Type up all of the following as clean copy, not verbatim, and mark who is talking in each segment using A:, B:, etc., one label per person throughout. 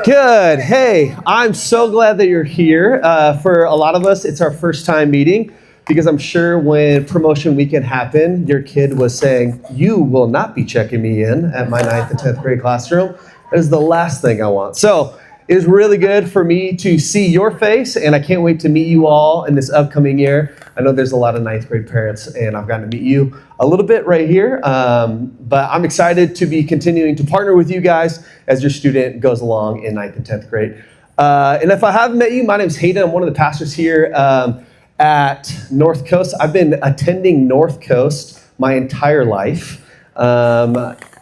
A: Good. Hey, I'm so glad that you're here. For a lot of us, it's our first time meeting because I'm sure when promotion weekend happened, your kid was saying, you will not be checking me in at my 9th and 10th grade classroom. That is the last thing I want. So it is really good for me to see your face, and I can't wait to meet you all in this upcoming year. I know there's a lot of 9th grade parents, and I've gotten to meet you a little bit right here, but I'm excited to be continuing to partner with you guys as your student goes along in 9th and 10th grade. And if I haven't met you, my name's Hayden. I'm one of the pastors here at North Coast. I've been attending North Coast my entire life,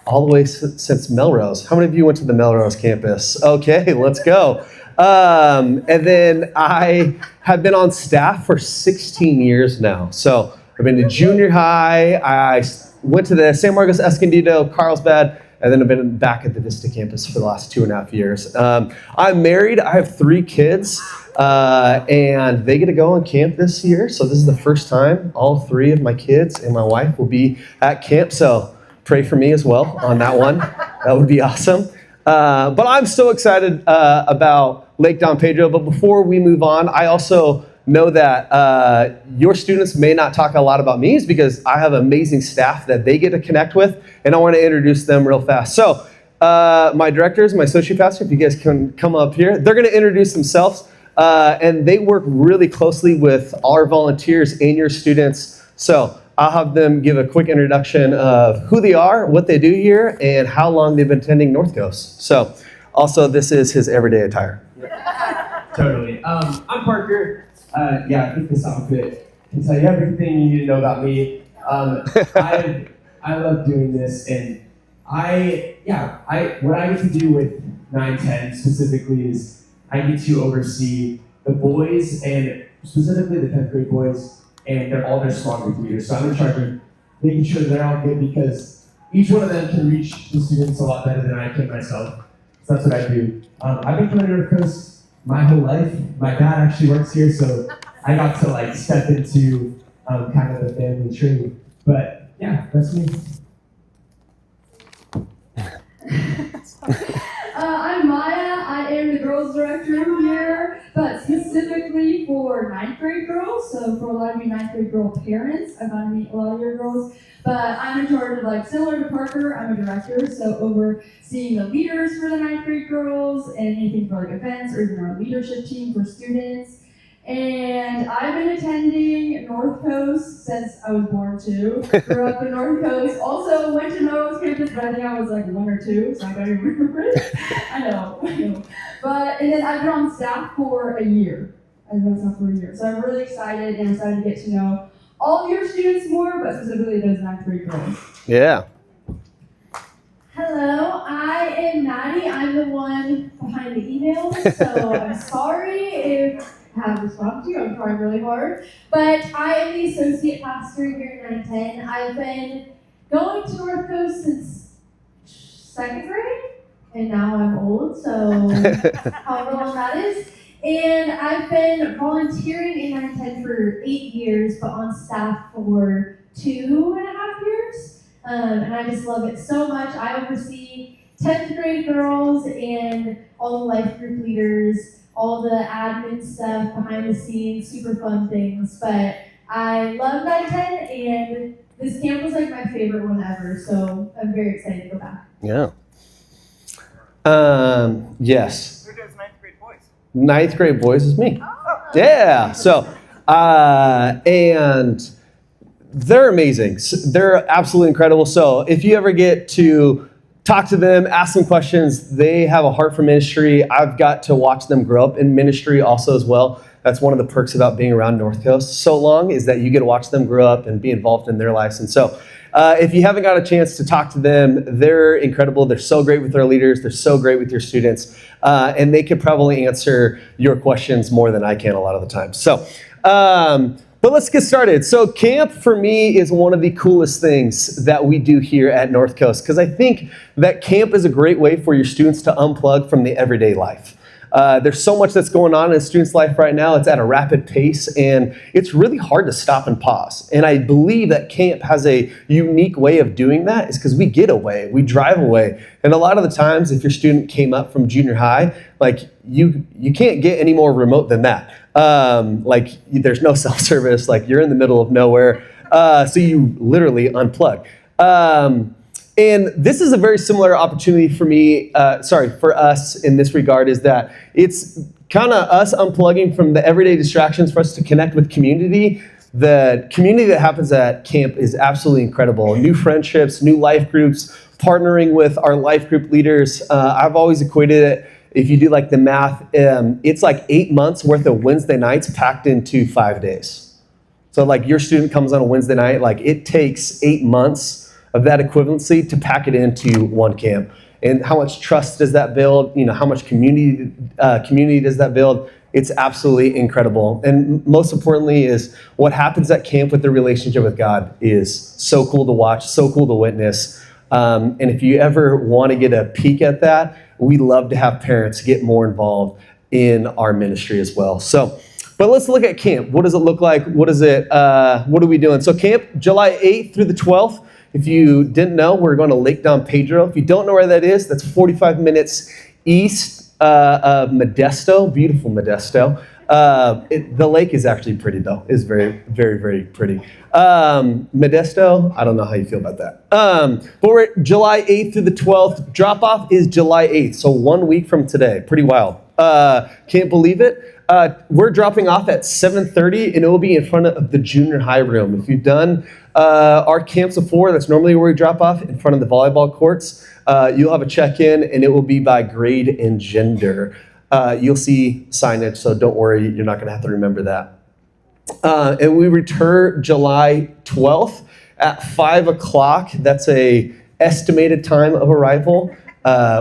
A: all the way since Melrose. How many of you went to the Melrose campus? Okay, let's go. And then I have been on staff for 16 years now. So I've been to junior high. I went to the San Marcos Escondido, Carlsbad, and then I've been back at the Vista campus for the last 2.5 years. I'm married. I have 3 kids, and they get to go on camp this year. So this is the first time all 3 of my kids and my wife will be at camp. So pray for me as well on that one. That would be awesome. But I'm so excited about Lake Don Pedro. But before we move on, I also know that your students may not talk a lot about me is because I have amazing staff that they get to connect with, and I want to introduce them real fast. So my directors, my associate pastor, if you guys can come up here, they're going to introduce themselves, and they work really closely with our volunteers and your students. So I'll have them give a quick introduction of who they are, what they do here, and how long they've been attending North Coast. So also, this is his everyday attire.
B: Totally. I'm Parker. I think this outfit can tell you everything you need to know about me. I love doing this, and what I get to do with NineTen specifically is I get to oversee the boys, and specifically the 10th grade boys, and all their small group leaders. So I'm in charge of making sure they're all good because each one of them can reach the students a lot better than I can myself. So that's what I do. I've been coming to North Coast my whole life. My dad actually works here, so I got to step into kind of the family tree. But yeah, that's me.
C: I'm Maya. I am the girls director here, but specifically for 9th grade girls. So for a lot of you 9th grade girl parents, I've gotten to meet a lot of your girls. But I'm in charge of similar to Parker, I'm a director, so overseeing the leaders for the 9th grade girls and anything for events or even our leadership team for students. And I've been attending North Coast since I was born too. Grew up in North Coast. Also went to Melrose campus, but I think I was 1 or 2, so I don't even remember it. I know. And then I've been on staff for a year. So I'm really excited and excited to get to know all of your students more, but specifically those 9th grade girls.
A: Yeah.
C: Hello, I am Maddie. I'm the one behind the emails, so I'm sorry if I have this wrong to you. I'm trying really hard. But I am the associate pastor here at NineTen. I've been going to North Coast since 2nd grade, and now I'm old, so however long that is. And I've been volunteering in NineTen for 8 years, but on staff for 2.5 years. And I just love it so much. I oversee 10th grade girls and all the life group leaders, all the admin stuff behind the scenes, super fun things. But I love NineTen, and this camp was my favorite one ever, so I'm very excited to go back.
A: Yeah. Yes.
D: Who does 9th grade boys?
A: 9th grade boys is me. Yeah. So, and they're amazing. They're absolutely incredible. So if you ever get to talk to them, ask them questions, they have a heart for ministry. I've got to watch them grow up in ministry also as well. That's one of the perks about being around North Coast so long is that you get to watch them grow up and be involved in their lives. And so if you haven't got a chance to talk to them, they're incredible. They're so great with their leaders. They're so great with your students. And they could probably answer your questions more than I can a lot of the time. So, but let's get started. So camp for me is one of the coolest things that we do here at North Coast because I think that camp is a great way for your students to unplug from the everyday life. There's so much that's going on in a student's life right now. It's at a rapid pace, and it's really hard to stop and pause. And I believe that camp has a unique way of doing that is because we get away, we drive away. And a lot of the times, if your student came up from junior high, like you can't get any more remote than that. Like there's no self-service, like you're in the middle of nowhere. So you literally unplug. And this is a very similar opportunity for me, for us in this regard, is that it's kind of us unplugging from the everyday distractions for us to connect with community. The community that happens at camp is absolutely incredible. New friendships, new life groups, partnering with our life group leaders. I've always equated it, if you do like the math, it's like 8 months worth of Wednesday nights packed into 5 days. So like your student comes on a Wednesday night, like it takes 8 months of that equivalency to pack it into one camp. And how much trust does that build? You know, how much community does that build? It's absolutely incredible. And most importantly is what happens at camp with the relationship with God is so cool to watch, so cool to witness. And if you ever want to get a peek at that, we love to have parents get more involved in our ministry as well. So, but let's look at camp. What does it look like? What are we doing? So camp, July 8th through the 12th. If you didn't know, we're going to Lake Don Pedro. If you don't know where that is, that's 45 minutes east of Modesto, beautiful Modesto. The lake is actually pretty though. It's very, very, very pretty. Modesto, I don't know how you feel about that. But we're at July 8th through the 12th. Drop off is July 8th, so 1 week from today. Pretty wild. Can't believe it. We're dropping off at 7:30, and it will be in front of the junior high room. If you've done our camps before, that's normally where we drop off, in front of the volleyball courts. You'll have a check-in, and it will be by grade and gender. You'll see signage, so don't worry, you're not going to have to remember that. And we return July 12th at 5 o'clock. That's a estimated time of arrival.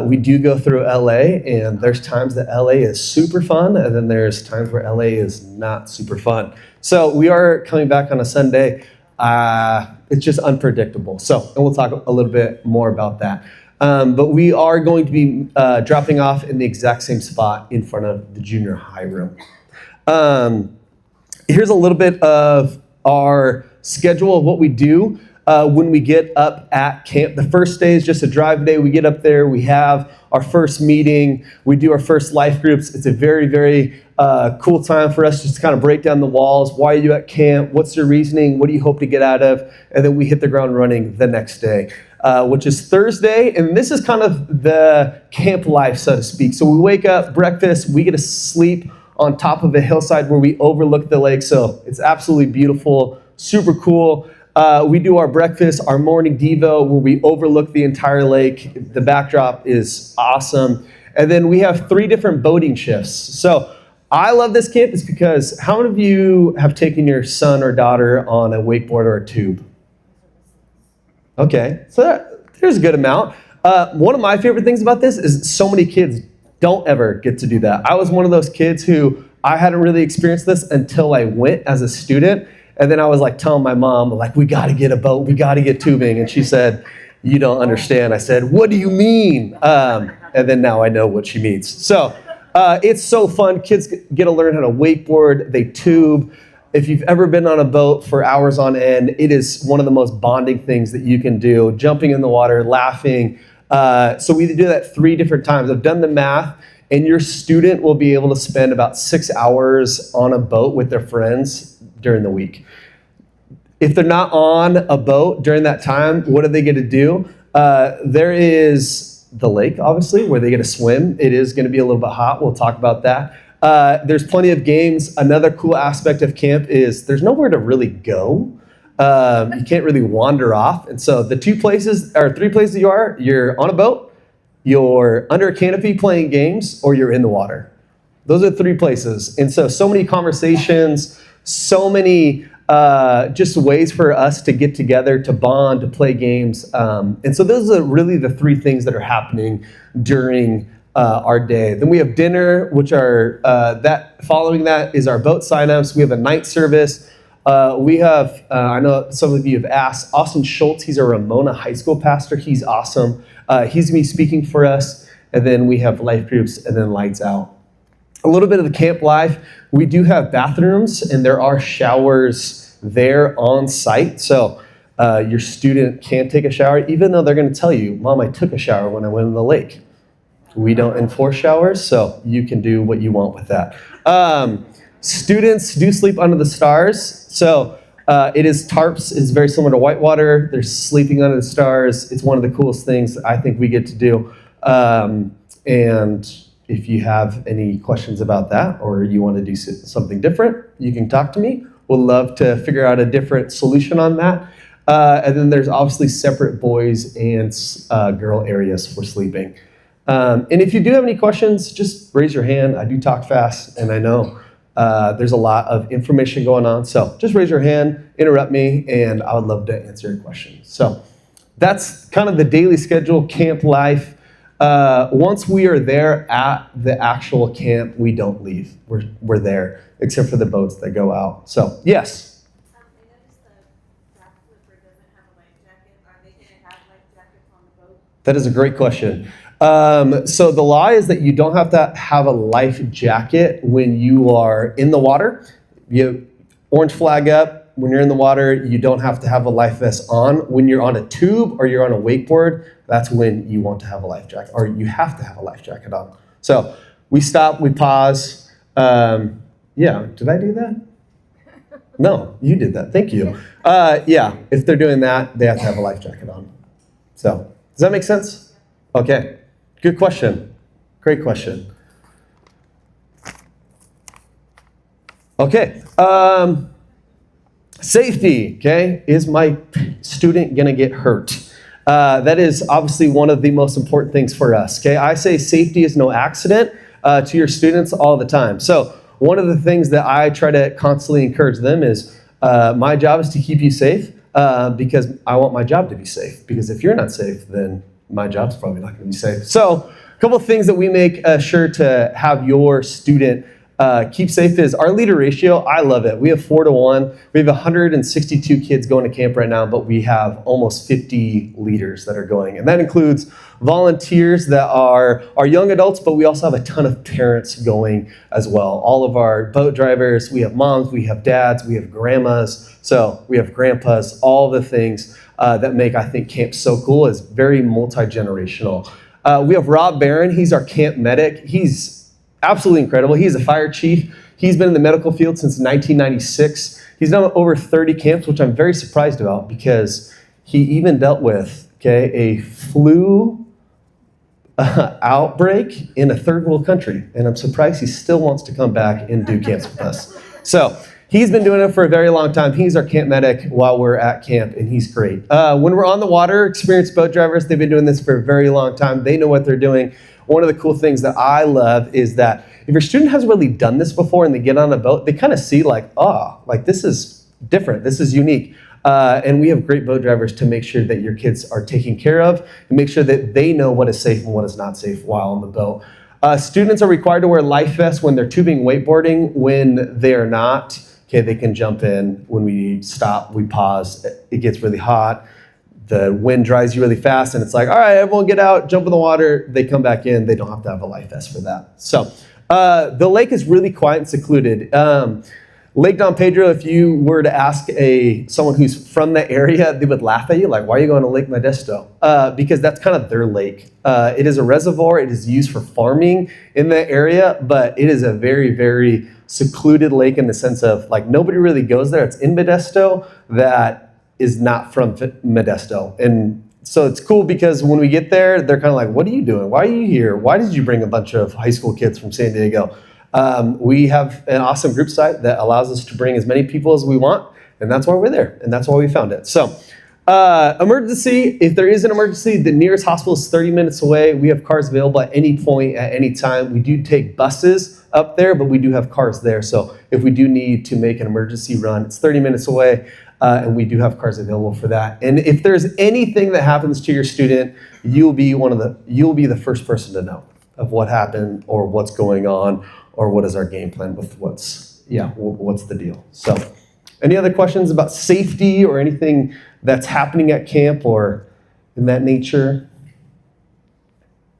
A: We do go through LA, and there's times that LA is super fun, and then there's times where LA is not super fun. So we are coming back on a Sunday. It's just unpredictable. So, and we'll talk a little bit more about that. But we are going to be dropping off in the exact same spot in front of the junior high room. Here's a little bit of our schedule of what we do when we get up at camp. The first day is just a drive day. We get up there. We have our first meeting. We do our first life groups. It's a very, very cool time for us just to kind of break down the walls. Why are you at camp? What's your reasoning? What do you hope to get out of? And then we hit the ground running the next day, which is Thursday. And this is kind of the camp life, so to speak. So we wake up, breakfast, we get to sleep on top of a hillside where we overlook the lake. So it's absolutely beautiful, super cool. We do our breakfast, our morning devo, where we overlook the entire lake. The backdrop is awesome. And then we have 3 different boating shifts. So I love this campus because how many of you have taken your son or daughter on a wakeboard or a tube? Okay, so there's a good amount. One of my favorite things about this is so many kids don't ever get to do that. I was one of those kids who I hadn't really experienced this until I went as a student. And then I was like telling my mom, like, we got to get a boat, we got to get tubing. And she said, you don't understand. I said, what do you mean? And then now I know what she means. So it's so fun. Kids get to learn how to wakeboard, they tube. If you've ever been on a boat for hours on end, it is one of the most bonding things that you can do. Jumping in the water, laughing. So we do that 3 different times. I've done the math, and your student will be able to spend about 6 hours on a boat with their friends during the week. If they're not on a boat during that time, what do they get to do? There is the lake, obviously, where they get to swim. It is going to be a little bit hot. We'll talk about that. There's plenty of games. Another cool aspect of camp is there's nowhere to really go. You can't really wander off. And so the 3 places you're on a boat, you're under a canopy playing games, or you're in the water. Those are 3 places. And so many conversations, so many just ways for us to get together, to bond, to play games. And so those are really the 3 things that are happening during our day. Then we have dinner, which are following that is our boat signups. We have a night service. We have, I know some of you have asked, Austin Schultz. He's a Ramona High School pastor. He's awesome. He's going to be speaking for us. And then we have life groups and then lights out. A little bit of the camp life. We do have bathrooms, and there are showers there on site. So your student can take a shower, even though they're going to tell you, Mom, I took a shower when I went in the lake. We don't enforce showers, so you can do what you want with that. Students do sleep under the stars. So it is tarps. It's very similar to whitewater. They're sleeping under the stars. It's one of the coolest things I think we get to do. And if you have any questions about that, or you want to do something different, you can talk to me. We'll love to figure out a different solution on that. And then there's obviously separate boys and girl areas for sleeping. And if you do have any questions, just raise your hand. I do talk fast, and I know there's a lot of information going on. So just raise your hand, interrupt me, and I would love to answer your questions. So that's kind of the daily schedule, camp life. Once we are there at the actual camp, we don't leave. We're there, except for the boats that go out. So, yes?
D: I noticed the back flipper doesn't have a life jacket. Are they going to have life jackets on the boat?
A: That is a great question. So the law is that you don't have to have a life jacket when you are in the water. You orange flag up. When you're in the water, you don't have to have a life vest on. When you're on a tube or you're on a wakeboard, that's when you want to have a life jacket, or you have to have a life jacket on. So we stop, we pause. Yeah, did I do that? No, you did that. Thank you. Yeah, if they're doing that, they have to have a life jacket on. So does that make sense? Okay, good question. Great question. Okay. Safety, okay? Is my student gonna get hurt? That is obviously one of the most important things for us, okay? I say safety is no accident to your students all the time. So one of the things that I try to constantly encourage them is my job is to keep you safe because I want my job to be safe. Because if you're not safe, then my job's probably not gonna be safe. So a couple of things that we make sure to have your student keep safe is our leader ratio. I love it. We have 4-to-1. We have 162 kids going to camp right now, but we have almost 50 leaders that are going. And that includes volunteers that are young adults, but we also have a ton of parents going as well. All of our boat drivers, we have moms, we have dads, we have grandmas, so we have grandpas, all the things that make, I think, camp so cool is very multi-generational. We have Rob Barron. He's our camp medic. He's absolutely incredible. He's a fire chief. He's been in the medical field since 1996. He's done over 30 camps, which I'm very surprised about because he even dealt with, a flu outbreak in a third world country. And I'm surprised he still wants to come back and do camps with us. So he's been doing it for a very long time. He's our camp medic while we're at camp, and he's great. When we're on the water, experienced boat drivers, they've been doing this for a very long time. They know what they're doing. One of the cool things that I love is that if your student hasn't really done this before and they get on a boat, they kind of see like this is different, this is unique. And we have great boat drivers to make sure that your kids are taken care of and make sure that they know what is safe and what is not safe while on the boat. Students are required to wear life vests when they're tubing wakeboarding. When they're not, they can jump in. When we stop, we pause, it gets really hot. The wind dries you really fast, and it's like, all right, everyone get out, jump in the water. They come back in. They don't have to have a life vest for that. So the lake is really quiet and secluded. Lake Don Pedro, if you were to ask someone who's from the area, they would laugh at you, like, why are you going to Lake Modesto? Because that's kind of their lake. It is a reservoir. It is used for farming in the area, but it is a very, very secluded lake in the sense of, like, nobody really goes there. It's in Modesto that is not from Modesto. And so it's cool because when we get there, they're kind of like, what are you doing? Why are you here? Why did you bring a bunch of high school kids from San Diego? We have an awesome group site that allows us to bring as many people as we want, and that's why we're there, and that's why we found it. So emergency, if there is an emergency, the nearest hospital is 30 minutes away. We have cars available at any point, at any time. We do take buses up there, but we do have cars there. So if we do need to make an emergency run, it's 30 minutes away. And we do have cars available for that. And if there's anything that happens to your student, you'll be the first person to know of what happened or what's going on or what is our game plan with what's the deal. So any other questions about safety or anything that's happening at camp or in that nature?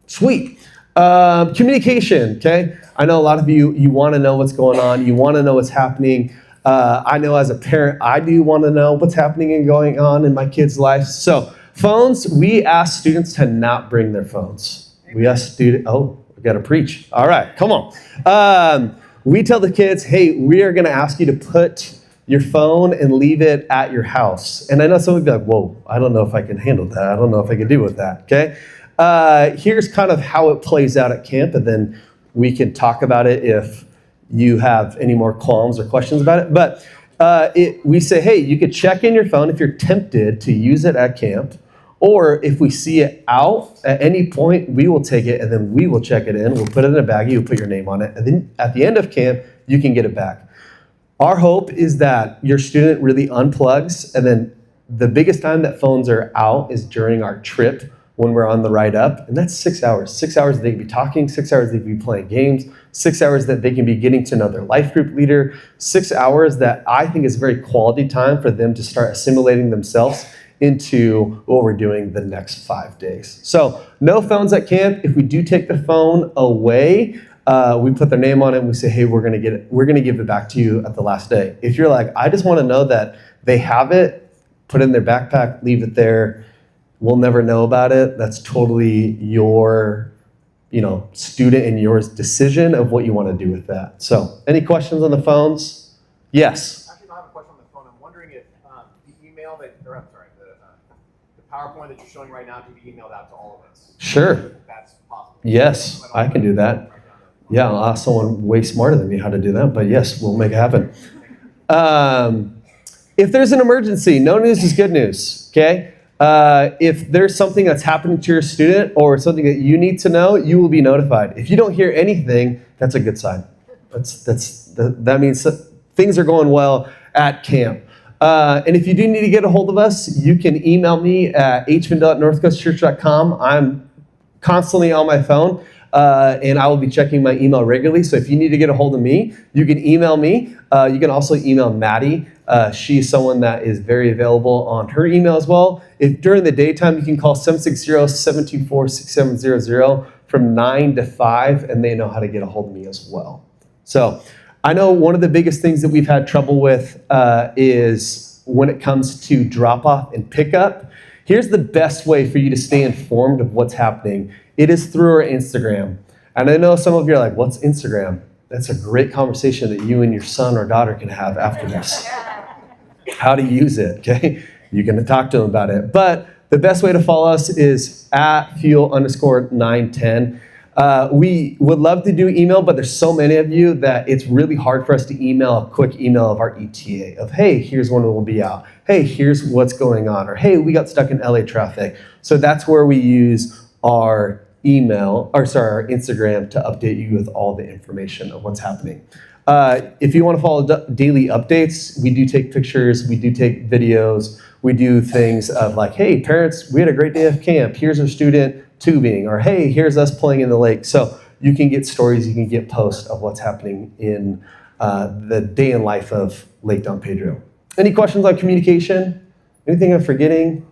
A: Sweet. Communication, okay? I know a lot of you want to know what's going on. You want to know what's happening. I know as a parent, I do want to know what's happening and going on in my kids' lives. So phones, we ask students to not bring their phones. We ask students, we got to preach. All right, come on. We tell the kids, hey, we are going to ask you to put your phone and leave it at your house. And I know some of you are like, whoa, I don't know if I can handle that. I don't know if I can deal with that, okay? Here's kind of how it plays out at camp, and then we can talk about it if you have any more qualms or questions about it. But we say, hey, you could check in your phone if you're tempted to use it at camp, or if we see it out at any point, we will take it and then we will check it in. We'll put it in a baggie, you'll put your name on it, and then at the end of camp, you can get it back. Our hope is that your student really unplugs, and then the biggest time that phones are out is during our trip when we're on the ride up, and that's 6 hours. 6 hours that they can be talking, 6 hours they can be playing games, 6 hours that they can be getting to know their life group leader, 6 hours that I think is very quality time for them to start assimilating themselves into what we're doing the next 5 days. So no phones at camp. If we do take the phone away, we put their name on it and we say, hey, we're gonna give it back to you at the last day. If you're like, I just wanna know that they have it, put it in their backpack, leave it there, we'll never know about it. That's totally your, student and yours decision of what you want to do with that. So, any questions on the phones? Yes.
E: Actually, I have a question on the phone. I'm wondering if the email the PowerPoint that you're showing right now can be emailed out to all of us.
A: Sure.
E: If that's possible.
A: Yes, I can do that. Yeah, I'll ask someone way smarter than me how to do that, but yes, we'll make it happen. If there's an emergency, no news is good news, okay? If there's something that's happening to your student or something that you need to know, you will be notified. If you don't hear anything, that's a good sign. That means things are going well at camp. And if you do need to get a hold of us, you can email me at hmindle@northcoastchurch.com. I'm constantly on my phone, and I will be checking my email regularly. So if you need to get a hold of me, you can email me. You can also email Maddie. She's someone that is very available on her email as well. If during the daytime, you can call 760-724-6700 from 9 to 5, and they know how to get a hold of me as well. So I know one of the biggest things that we've had trouble with is when it comes to drop-off and pickup. Here's the best way for you to stay informed of what's happening. It is through our Instagram. And I know some of you are like, what's Instagram? That's a great conversation that you and your son or daughter can have after this. How to use it, okay? You can talk to them about it. But the best way to follow us is at fuel_910. We would love to do email, but there's so many of you that it's really hard for us to email a quick email of our ETA of, hey, here's when we'll be out. Hey, here's what's going on. Or, hey, we got stuck in LA traffic. So that's where we use our our Instagram to update you with all the information of what's happening. If you want to follow daily updates, we do take pictures, we do take videos, we do things of like, hey, parents, we had a great day of camp. Here's our student tubing, or hey, here's us playing in the lake. So you can get stories, you can get posts of what's happening in the day in life of Lake Don Pedro. Any questions on communication? Anything I'm forgetting?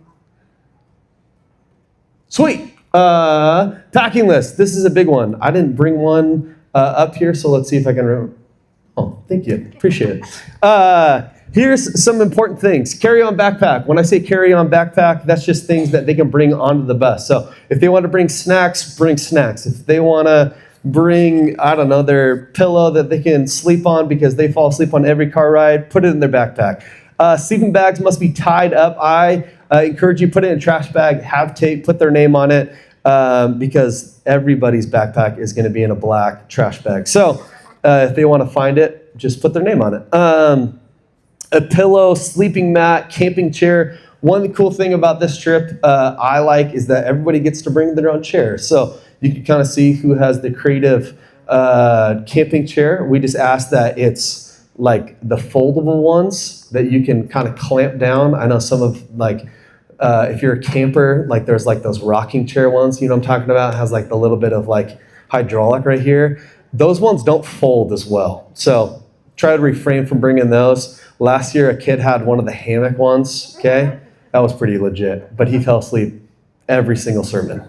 A: Sweet. Packing list. This is a big one. I didn't bring one up here, so let's see if I can remember. Oh, thank you. Appreciate it. Here's some important things. Carry-on backpack. When I say carry-on backpack, that's just things that they can bring onto the bus. So if they want to bring snacks, bring snacks. If they want to bring, I don't know, their pillow that they can sleep on because they fall asleep on every car ride, put it in their backpack. Sleeping bags must be tied up. I encourage you, put it in a trash bag, have tape, put their name on it, because everybody's backpack is going to be in a black trash bag. So if they want to find it, just put their name on it. A pillow, sleeping mat, camping chair. One cool thing about this trip I like is that everybody gets to bring their own chair. So you can kind of see who has the creative camping chair. We just ask that it's like the foldable ones that you can kind of clamp down. I know some of if you're a camper, like there's like those rocking chair ones, you know what I'm talking about? It has like the little bit of like hydraulic right here. Those ones don't fold as well. So try to refrain from bringing those. Last year, a kid had one of the hammock ones, okay? That was pretty legit, but he fell asleep every single sermon.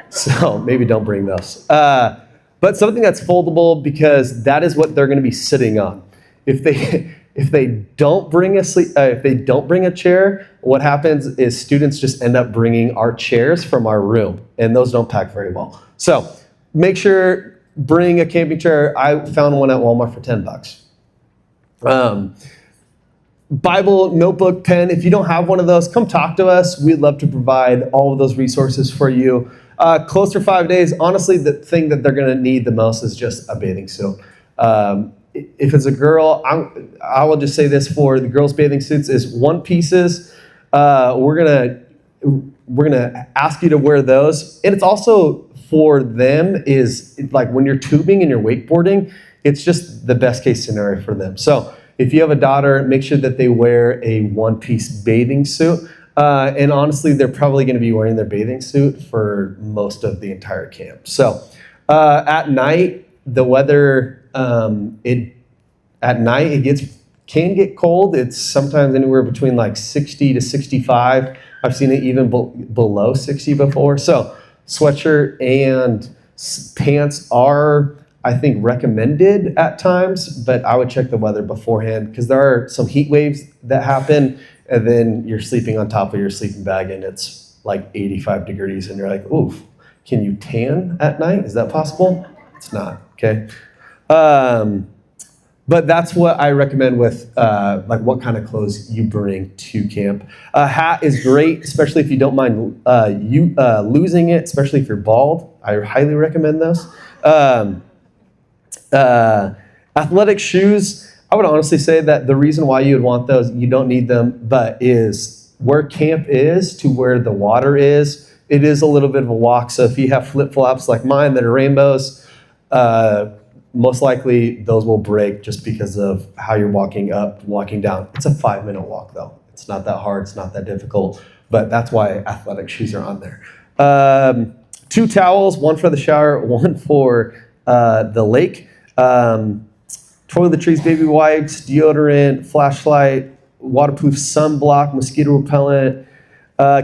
A: So maybe don't bring those. But something that's foldable, because that is what they're going to be sitting on. If they don't bring a chair, what happens is students just end up bringing our chairs from our room, and those don't pack very well. So make sure, bring a camping chair. I found one at Walmart for $10. Bible, notebook, pen. If you don't have one of those, come talk to us. We'd love to provide all of those resources for you. Close for 5 days. Honestly, the thing that they're going to need the most is just a bathing suit. If it's a girl, I will just say this for the girls' bathing suits is one pieces. We're gonna ask you to wear those, and it's also for them is like when you're tubing and you're wakeboarding, it's just the best case scenario for them. So if you have a daughter, make sure that they wear a one-piece bathing suit. And honestly, they're probably going to be wearing their bathing suit for most of the entire camp. So at night, the weather, at night it can get cold. It's sometimes anywhere between like 60 to 65. I've seen it even below 60 before. So sweatshirt and pants are, I think, recommended at times, but I would check the weather beforehand because there are some heat waves that happen, and then you're sleeping on top of your sleeping bag and it's like 85 degrees and you're like, oof, can you tan at night? Is that possible? It's not, okay? But that's what I recommend with like what kind of clothes you bring to camp. A hat is great, especially if you don't mind losing it, especially if you're bald. I highly recommend those. Athletic shoes, I would honestly say that the reason why you would want those, you don't need them, but is where camp is to where the water is, it is a little bit of a walk. So if you have flip-flops like mine that are rainbows, most likely those will break just because of how you're walking up, walking down. It's a 5-minute walk though. It's not that hard, it's not that difficult, but that's why athletic shoes are on there. 2 towels, one for the shower, one for the lake. Toiletries, baby wipes, deodorant, flashlight, waterproof sunblock, mosquito repellent.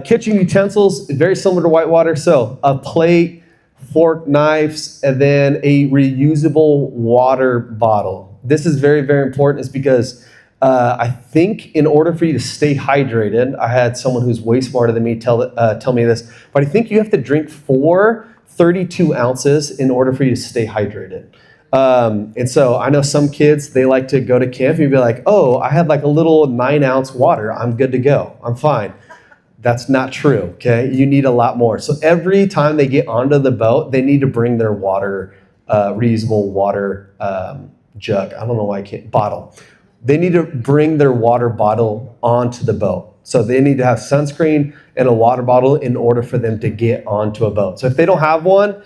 A: Kitchen utensils, very similar to whitewater. So a plate, fork, knives, and then a reusable water bottle. This is very, very important is because I think in order for you to stay hydrated, I had someone who's way smarter than me tell me this, but I think you have to drink 32 ounces in order for you to stay hydrated. And so I know some kids, they like to go to camp and be like, oh, I had like a little 9-ounce water. I'm good to go. I'm fine. That's not true, okay? You need a lot more. So every time they get onto the boat, they need to bring their water, reusable water jug. I don't know why I can't, bottle. They need to bring their water bottle onto the boat. So they need to have sunscreen and a water bottle in order for them to get onto a boat. So if they don't have one,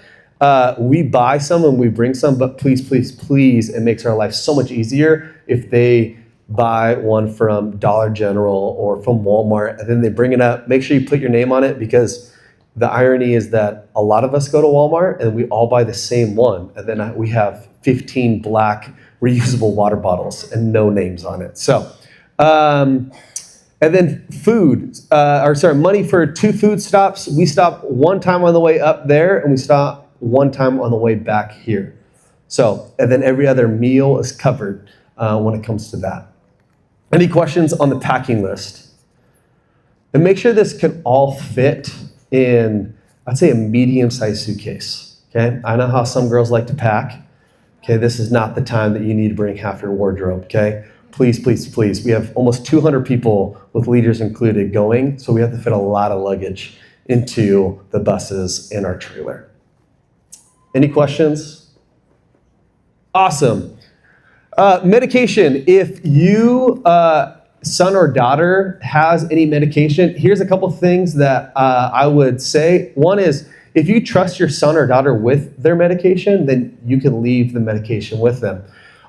A: we buy some and we bring some, but please, please, please, it makes our life so much easier if they buy one from Dollar General or from Walmart, and then they bring it up. Make sure you put your name on it, because the irony is that a lot of us go to Walmart and we all buy the same one, and then we have 15 black reusable water bottles and no names on it. So, and then money for 2 food stops. We stop one time on the way up there, and we stop one time on the way back here. So, and then every other meal is covered when it comes to that. Any questions on the packing list? And make sure this can all fit in, I'd say, a medium-sized suitcase, okay? I know how some girls like to pack. Okay, this is not the time that you need to bring half your wardrobe, okay? Please, please, please. We have almost 200 people with leaders included going, so we have to fit a lot of luggage into the buses in our trailer. Any questions? Awesome. Medication. If you son or daughter has any medication, here's a couple things that I would say. One is, if you trust your son or daughter with their medication, then you can leave the medication with them.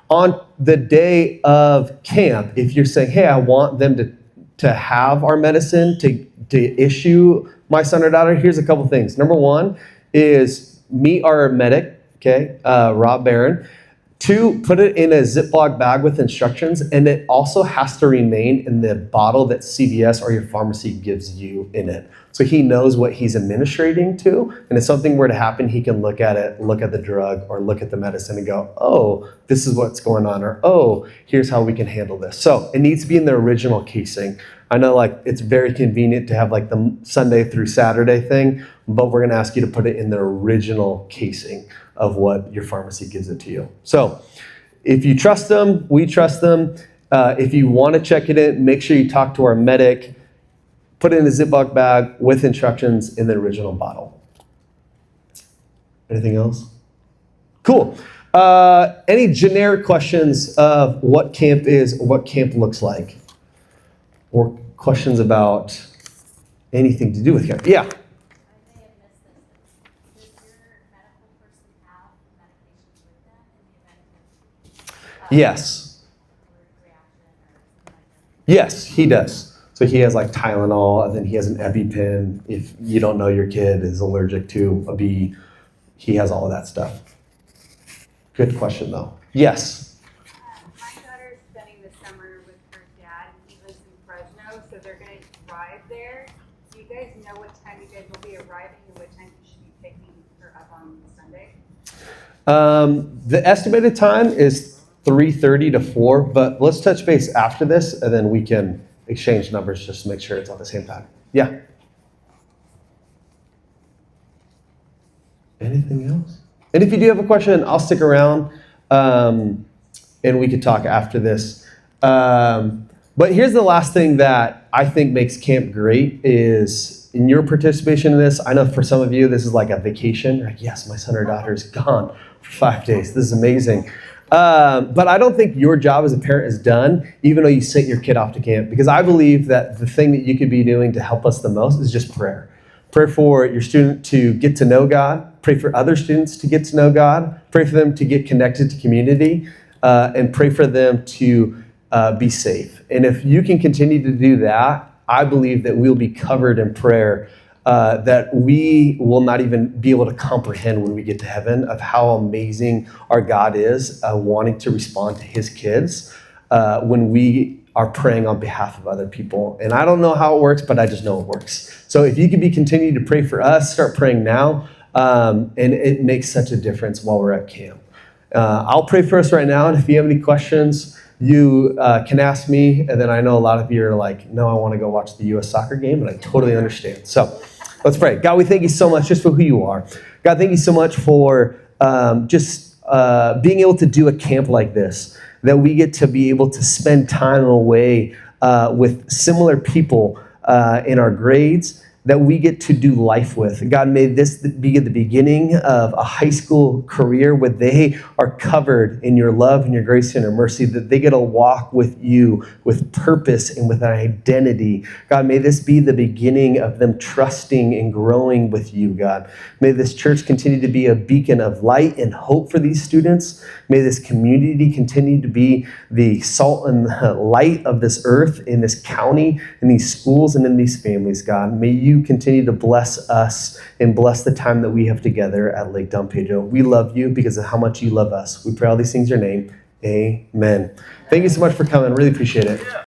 A: On the day of camp, if you're saying, hey, I want them to have our medicine, to issue my son or daughter, here's a couple things. Number one is meet our medic, okay, Rob Barron. 2, put it in a Ziploc bag with instructions, and it also has to remain in the bottle that CVS or your pharmacy gives you in it. So he knows what he's administrating to, and if something were to happen, he can look at it, look at the drug, or look at the medicine and go, oh, this is what's going on, or oh, here's how we can handle this. So it needs to be in the original casing. I know like it's very convenient to have like the Sunday through Saturday thing, but we're gonna ask you to put it in the original casing of what your pharmacy gives it to you. So if you trust them, we trust them. If you want to check it in, make sure you talk to our medic. Put it in a Ziploc bag with instructions in the original bottle. Anything else? Cool. Any generic questions of what camp is, or what camp looks like? Or questions about anything to do with camp? Yeah.
D: I may have missed this. Does your medical person have medications with them in the event of
A: Yes.
D: allergic reaction or something like that?
A: Yes, he does. So he has like Tylenol, and then he has an EpiPen. If you don't know your kid is allergic to a bee, he has all of that stuff. Good question though. Yes.
F: My daughter's spending the summer with her dad. He lives in Fresno, so they're going to drive there. Do you guys know what time you guys will be arriving and what time you should be picking her up on Sunday?
A: The estimated time is 3:30 to 4, but let's touch base after this, and then we can exchange numbers just to make sure it's at the same time. Yeah. Anything else? And if you do have a question, I'll stick around, and we could talk after this. But here's the last thing that I think makes camp great is in your participation in this. I know for some of you, this is like a vacation. You're like, yes, my son or daughter is gone for 5 days. This is amazing. But I don't think your job as a parent is done, even though you sent your kid off to camp, because I believe that the thing that you could be doing to help us the most is just prayer. Pray for your student to get to know God. Pray for other students to get to know God. Pray for them to get connected to community, and pray for them to be safe. And if you can continue to do that, I believe that we'll be covered in prayer that we will not even be able to comprehend when we get to heaven of how amazing our God is, wanting to respond to his kids when we are praying on behalf of other people. And I don't know how it works, but I just know it works. So if you could be continuing to pray for us, start praying now. And it makes such a difference while we're at camp. I'll pray for us right now. And if you have any questions, you can ask me. And then I know a lot of you are like, no, I want to go watch the U.S. soccer game. And I totally understand. So let's pray. God, we thank you so much just for who you are. God, thank you so much for just being able to do a camp like this, that we get to be able to spend time away with similar people in our grades, that we get to do life with. God, may this be the beginning of a high school career where they are covered in your love and your grace and your mercy, that they get to walk with you with purpose and with an identity. God, may this be the beginning of them trusting and growing with you, God. May this church continue to be a beacon of light and hope for these students. May this community continue to be the salt and light of this earth, in this county, in these schools, and in these families, God. May you continue to bless us and bless the time that we have together at Lake Don Pedro. We love you because of how much you love us. We pray all these things in your name. Amen. Thank you so much for coming. Really appreciate it.